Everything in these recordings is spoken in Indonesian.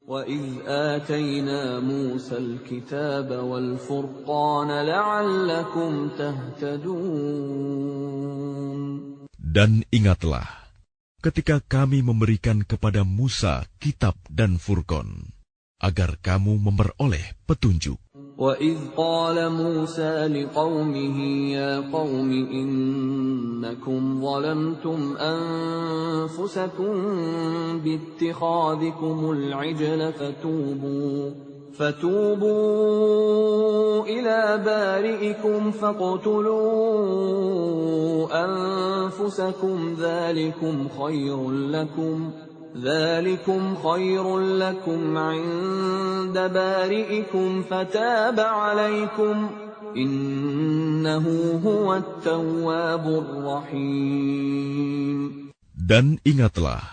وَإِذْ آتَيْنَا مُوسَى الْكِتَابَ وَالْفُرْقَانَ لَعَلَّكُمْ تَهْتَدُونَ. Dan ingatlah, ketika kami memberikan kepada Musa kitab dan Furqan, agar kamu memperoleh petunjuk. وَإِذْ قَالَ مُوسَى لِقَوْمِهِ يَا قَوْمِ إِنَّكُمْ ظَلَمْتُمْ أَنفُسَكُمْ بِاتِّخَاذِكُمُ الْعِجْلَ فَتُوبُوا إِلَى بَارِئِكُمْ فَاقْتُلُوا أَنفُسَكُمْ ذَلِكُمْ خَيْرٌ لَكُمْ عِندَ بَارِئِكُمْ فَتَابَ عَلَيْكُمْ إِنَّهُ هُوَ التَّوَّابُ الرَّحِيمُ. Dan ingatlah,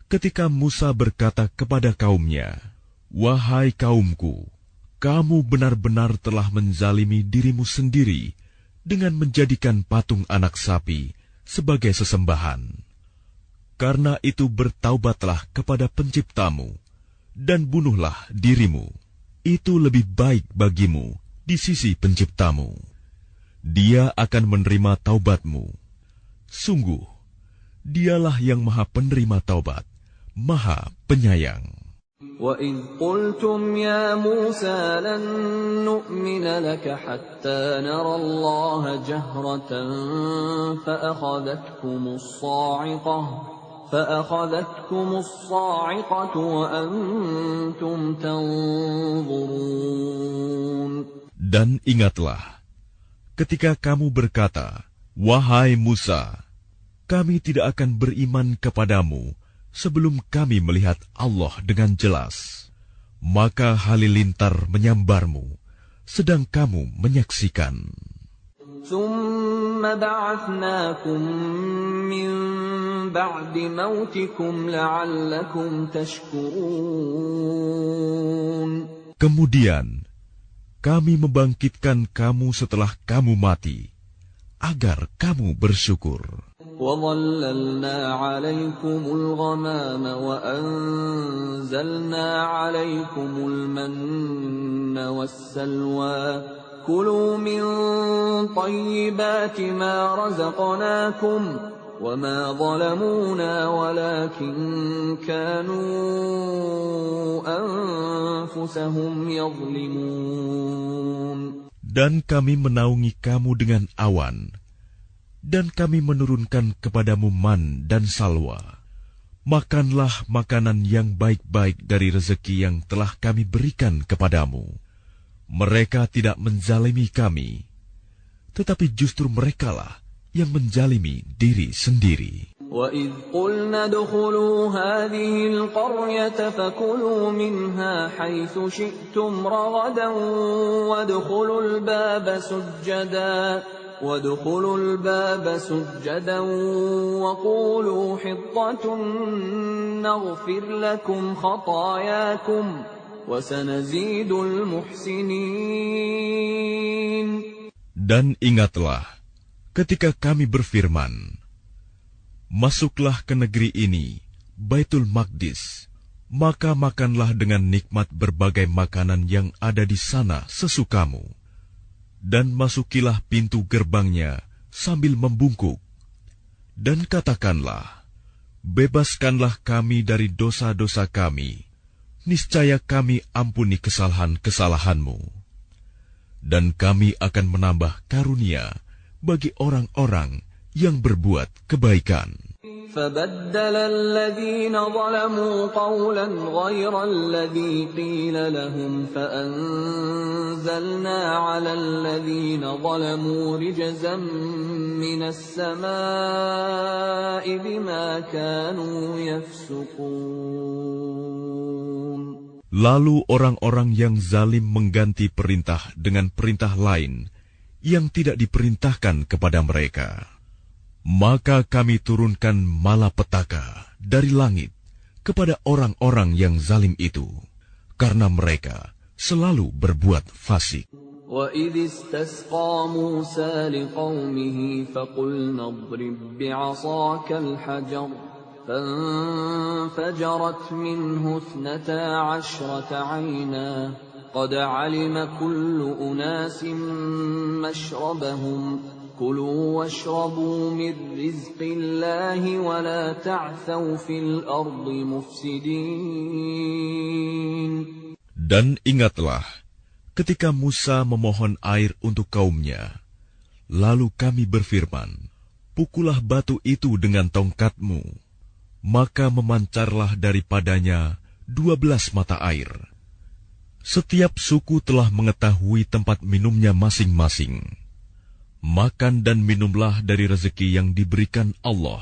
ketika Musa berkata kepada kaumnya, "Wahai kaumku, kamu benar-benar telah menzalimi dirimu sendiri dengan menjadikan patung anak sapi sebagai sesembahan. Karena itu bertaubatlah kepada Penciptamu, dan bunuhlah dirimu. Itu lebih baik bagimu di sisi Penciptamu. Dia akan menerima taubatmu. Sungguh, Dialah yang Maha Penerima Taubat, Maha Penyayang." وَإِذْ قُلْتُمْ يَا مُوسَى لَن نُّؤْمِنَ لَكَ حَتَّىٰ نَرَى اللَّهَ جَهْرَةً فَأَخَذَتْكُمُ الصَّاعِقَةُ وَأَنْتُمْ تَنظُرُونَ. Dan ingatlah, ketika kamu berkata, "Wahai Musa, kami tidak akan beriman kepadamu sebelum kami melihat Allah dengan jelas." Maka halilintar menyambarmu, sedang kamu menyaksikan. ثُمَّ بَعَثْنَاكُمْ مِنْ بَعْدِ مَوْتِكُمْ لَعَلَّكُمْ تَشْكُرُونَ. Kemudian kami membangkitkan kamu setelah kamu mati, agar kamu bersyukur. وَظَلَّلْنَا عَلَيْكُمُ الْغَمَامَ وَأَنزَلْنَا عَلَيْكُمُ الْمَنَّ وَالسَّلْوَىٰ كُلُوا مِن طَيِّبَاتِ مَا رَزَقْنَاكُمْ وَمَا ظَلَمُونَا وَلَكِن كَانُوا أَنفُسَهُمْ يَظْلِمُونَ. Dan kami menaungi kamu dengan awan, dan kami menurunkan kepadamu man dan salwa. Makanlah makanan yang baik-baik dari rezeki yang telah kami berikan kepadamu. Mereka tidak menzalimi kami, tetapi justru merekalah yang menzalimi diri sendiri. وَإِذْ قُلْنَا ادْخُلُوا هَٰذِهِ الْقَرْيَةَ فَكُلُوا مِنْهَا حَيْثُ شِئْتُمْ رَغَدًا وَادْخُلُوا الْبَابَ سُجَّدًا وَقُولُوا حِطَّةٌ نَّغْفِرْ لَكُمْ خَطَايَاكُمْ وَسَنَزِيدُ الْمُحْسِنِينَ. Dan ingatlah, ketika kami berfirman, "Masuklah ke negeri ini, Baitul Maqdis, maka makanlah dengan nikmat berbagai makanan yang ada di sana sesukamu. Dan masukilah pintu gerbangnya sambil membungkuk. Dan katakanlah, bebaskanlah kami dari dosa-dosa kami. Niscaya kami ampuni kesalahan-kesalahanmu. Dan kami akan menambah karunia bagi orang-orang yang berbuat kebaikan." فَبَدَّلَ الَّذِينَ ظَلَمُوا قَوْلًا غَيْرَ الَّذِي قِيلَ لَهُمْ فَأَنزَلْنَا عَلَى الَّذِينَ ظَلَمُوا رِجْزًا مِّنَ السَّمَاءِ بِمَا كَانُوا يَفْسُقُونَ. Lalu orang-orang yang zalim mengganti perintah dengan perintah lain yang tidak diperintahkan kepada mereka. Maka kami turunkan malapetaka dari langit kepada orang-orang yang zalim itu, karena mereka selalu berbuat fasik. وَإِذِ اسْتَسْقَىٰ مُوسَىٰ لِقَوْمِهِ فَقُلْنَا اضْرِب بِّعَصَاكَ الْحَجَرَ فانفجرت منه 12 عينا قد علم كل أناس مشربهم كلوا واشربوا من رزق الله ولا تعثوا في الأرض مفسدين. Dan ingatlah ketika Musa memohon air untuk kaumnya, lalu kami berfirman, pukullah batu itu dengan tongkatmu, maka memancarlah daripadanya 12 mata air. Setiap suku telah mengetahui tempat minumnya masing-masing. Makan dan minumlah dari rezeki yang diberikan Allah,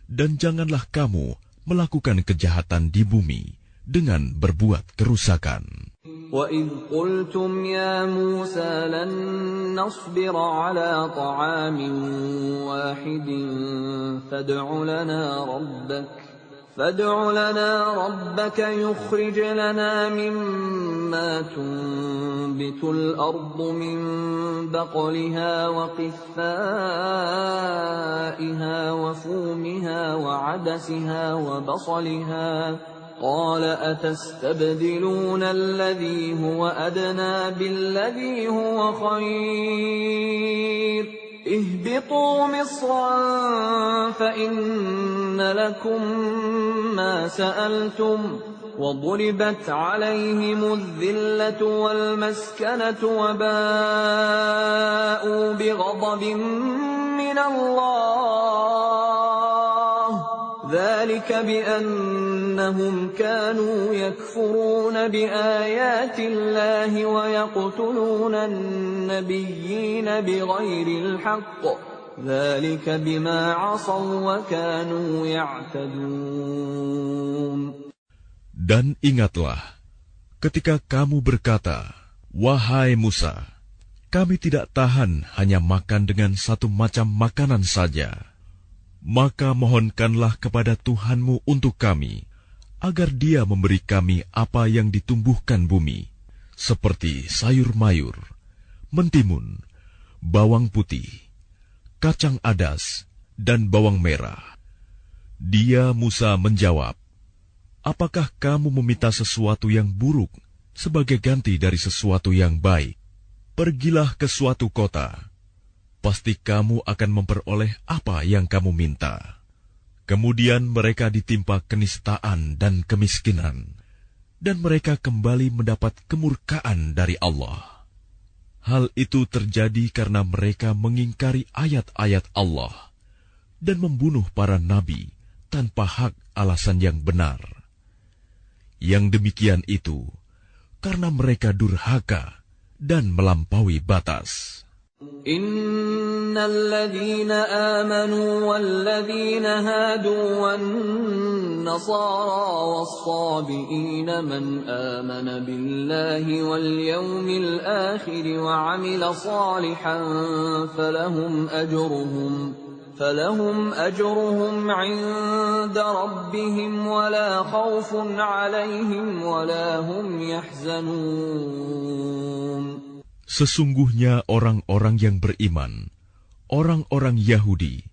dan janganlah kamu melakukan kejahatan di bumi dengan berbuat kerusakan. وَإِذْ قُلْتُمْ يَا مُوسَى لَن نَّصْبِرَ عَلَىٰ طَعَامٍ وَاحِدٍ فادع لنا ربك يخرج لنا مما تنبت الأرض من بقلها وقثائها وفومها وعدسها وبصلها قال أتستبدلون الذي هو أدنى بالذي هو خير اهبطوا مصرا فإن لكم ما سألتم وضربت عليهم الذلة والمسكنة وباءوا بغضب من الله ذلك بأنهم كانوا يكفرون بآيات الله ويقتلون النبيين بغير الحق ذلك بما عصوا وكانوا يعتدون. Dan ingatlah ketika kamu berkata, wahai Musa, kami tidak tahan hanya makan dengan satu macam makanan saja. Maka mohonkanlah kepada Tuhanmu untuk kami, agar Dia memberi kami apa yang ditumbuhkan bumi, seperti sayur mayur, mentimun, bawang putih, kacang adas, dan bawang merah. Dia Musa menjawab, apakah kamu meminta sesuatu yang buruk sebagai ganti dari sesuatu yang baik? Pergilah ke suatu kota. Pasti kamu akan memperoleh apa yang kamu minta. Kemudian mereka ditimpa kenistaan dan kemiskinan, dan mereka kembali mendapat kemurkaan dari Allah. Hal itu terjadi karena mereka mengingkari ayat-ayat Allah dan membunuh para nabi tanpa hak alasan yang benar. Yang demikian itu karena mereka durhaka dan melampaui batas. إن الذين آمنوا والذين هادوا والنصارى والصابئين من آمن بالله واليوم الآخر وعمل صالحا فلهم أجرهم عند ربهم ولا خوف عليهم ولا هم يحزنون. Sesungguhnya orang-orang yang beriman, orang-orang Yahudi,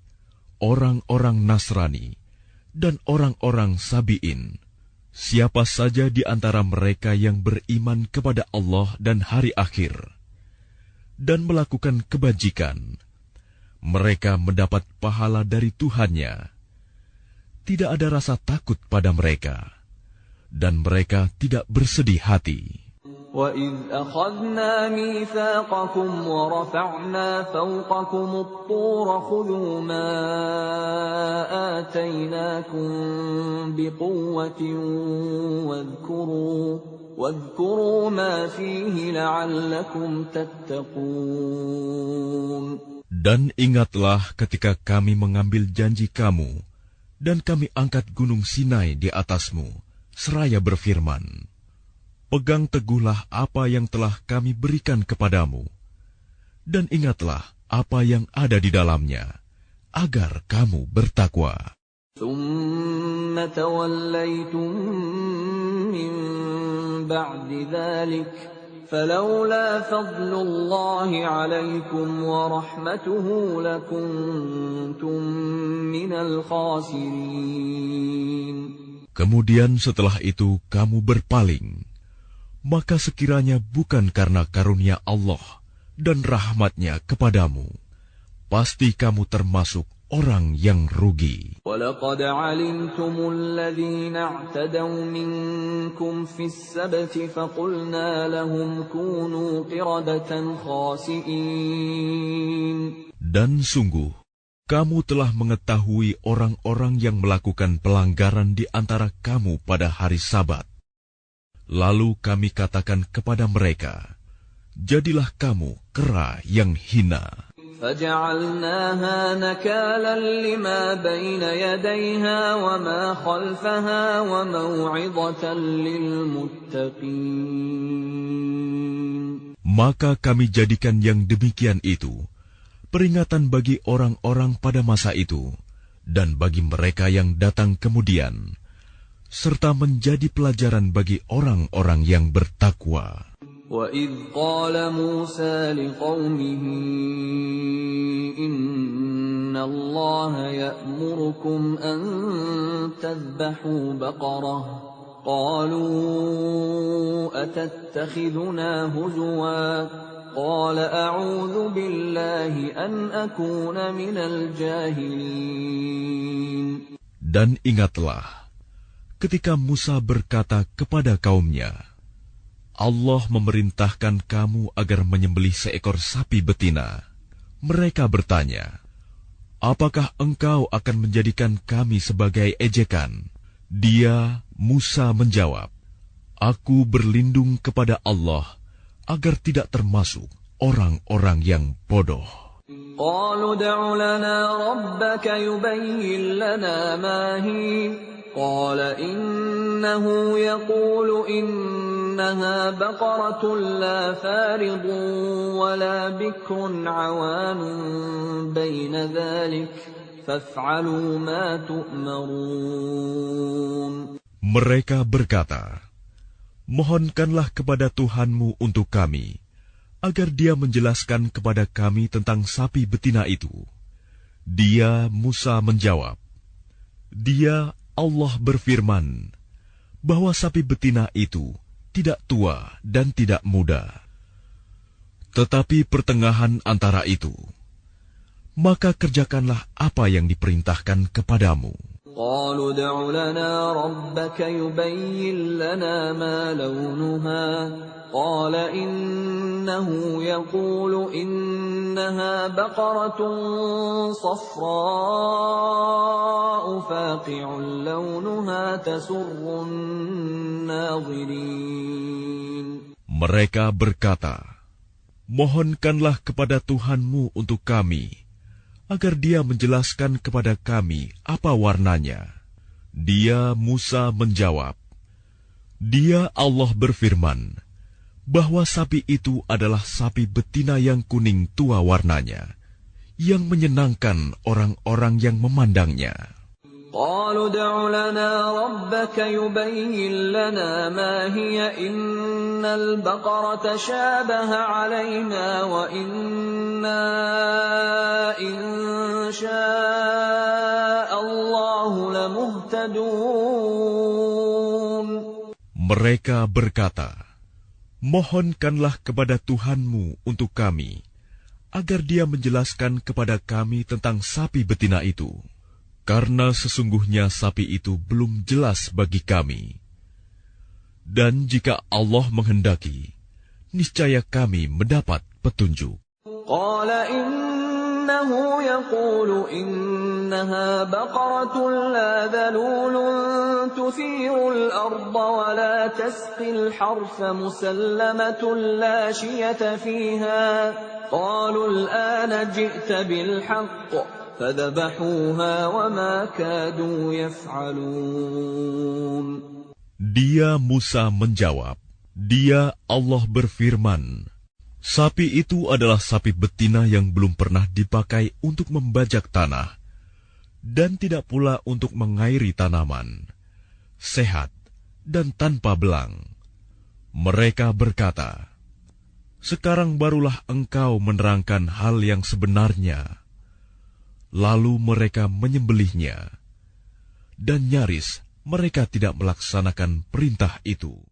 orang-orang Nasrani, dan orang-orang Sabi'in, siapa saja di antara mereka yang beriman kepada Allah dan hari akhir, dan melakukan kebajikan, mereka mendapat pahala dari Tuhannya. Tidak ada rasa takut pada mereka, dan mereka tidak bersedih hati. وَإِذْ أَخَذْنَا مِيثَاقَكُمْ وَرَفَعْنَا فَوْقَكُمُ الطُّورَ خُذُوا مَا آتَيْنَاكُمْ بِقُوَّةٍ وَاذْكُرُوا مَا فِيهِ لَعَلَّكُمْ تَتَّقُونَ. Dan ingatlah ketika kami mengambil janji kamu, dan kami angkat gunung Sinai di atasmu, seraya berfirman, pegang teguhlah apa yang telah kami berikan kepadamu, dan ingatlah apa yang ada di dalamnya, agar kamu bertakwa. ثُمَّ تَوَلَّيْتُم مِّن بَعْدِ ذَلِكَ فلولا فضل الله عليكم ورحمته لكنتم من الخاسرين. Kemudian setelah itu kamu berpaling, maka sekiranya bukan karena karunia Allah dan rahmat-Nya kepadamu, pasti kamu termasuk orang yang rugi. وَلَقَدْ عَلِمْتُمُ الَّذِينَ اعْتَدَوْا مِنكُمْ فِي السَّبْتِ فَقُلْنَا لَهُمْ كُونُوا قِرَدَةً خَاسِئِينَ. Dan sungguh, kamu telah mengetahui orang-orang yang melakukan pelanggaran di antara kamu pada hari Sabat. Lalu kami katakan kepada mereka, jadilah kamu kera yang hina. فَجَعَلْنَاهَا نَكَالًا لِمَا بَيْنَ يَدَيْهَا وَمَا خَلْفَهَا وَمَوْعِظَةً لِلْمُتَّقِينَ. Maka kami jadikan yang demikian itu peringatan bagi orang-orang pada masa itu dan bagi mereka yang datang kemudian, serta menjadi pelajaran bagi orang-orang yang bertakwa. وَإِذْ قَالَ مُوسَى لِقَوْمِهِ إِنَّ اللَّهَ يَأْمُرُكُمْ أَن تَذْبَحُوا بَقَرَةً قَالُوا أَتَتَّخِذُنَا هُزُوًا قَالَ أَعُوذُ بِاللَّهِ أَنْ أَكُونَ مِنَ الْجَاهِلِينَ. Dan ingatlah, ketika Musa berkata kepada kaumnya, Allah memerintahkan kamu agar menyembelih seekor sapi betina. Mereka bertanya, apakah engkau akan menjadikan kami sebagai ejekan? Dia, Musa, menjawab, aku berlindung kepada Allah agar tidak termasuk orang-orang yang bodoh. قَالُوا ادْعُ لَنَا رَبَّكَ يُبَيِّن لَّنَا مَا هِيَ قَالَ إِنَّهُ يَقُولُ إِنَّهَا بَقَرَةٌ لَّا فَارِضٌ وَلَا بِكْرٌ عَوَانٌ بَيْنَ ذَلِكَ فَافْعَلُوا مَا تُؤْمَرُونَ. Mereka berkata, mohonkanlah kepada Tuhanmu untuk kami, agar Dia menjelaskan kepada kami tentang sapi betina itu. Dia, Musa, menjawab, Dia, Allah berfirman, bahwa sapi betina itu tidak tua dan tidak muda, tetapi pertengahan antara itu. Maka kerjakanlah apa yang diperintahkan kepadamu. قَالُوا ادْعُ لَنَا رَبَّكَ يُبَيِّن لَّنَا مَا لَوْنُهَا قَالَ إِنَّهُ يَقُولُ إِنَّهَا بَقَرَةٌ صَفْرَاءُ فَاقِعٌ لَّوْنُهَا تَسُرُّ النَّاظِرِينَ. Mereka berkata, mohonkanlah kepada Tuhanmu untuk kami, agar Dia menjelaskan kepada kami apa warnanya. Dia, Musa, menjawab, Dia, Allah berfirman, bahwa sapi itu adalah sapi betina yang kuning tua warnanya, yang menyenangkan orang-orang yang memandangnya. قَالُوا ادْعُ لَنَا رَبَّكَ يُبَيِّن لَّنَا مَا هِيَ إِنَّ الْبَقَرَةَ شَابَهَ عَلَيْنَا وَإِنَّا إِن شَاءَ اللَّهُ لَمُهْتَدُونَ. Mereka berkata, mohonkanlah kepada Tuhanmu untuk kami, agar Dia menjelaskan kepada kami tentang sapi betina itu. Karena sesungguhnya sapi itu belum jelas bagi kami. Dan jika Allah menghendaki, niscaya kami mendapat petunjuk. قَالَ إِنَّهُ يَقُولُ إِنَّهَا بَقَرَةٌ لَّا ذَلُولٌ تُثِيرُ الْأَرْضَ وَلَا تَسْقِي الْحَرْثَ مُسَلَّمَةٌ لَّا شِيَةَ فِيهَا قَالُوا الْآنَ جِئْتَ بِالْحَقِّ فَذَبَحُوهَا وَمَا كَادُوا يَفْعَلُونَ. Dia, Musa, menjawab, Dia, Allah berfirman, sapi itu adalah sapi betina yang belum pernah dipakai untuk membajak tanah, dan tidak pula untuk mengairi tanaman, sehat dan tanpa belang. Mereka berkata, Sekarang barulah engkau menerangkan hal yang sebenarnya. Lalu mereka menyembelihnya, dan nyaris mereka tidak melaksanakan perintah itu.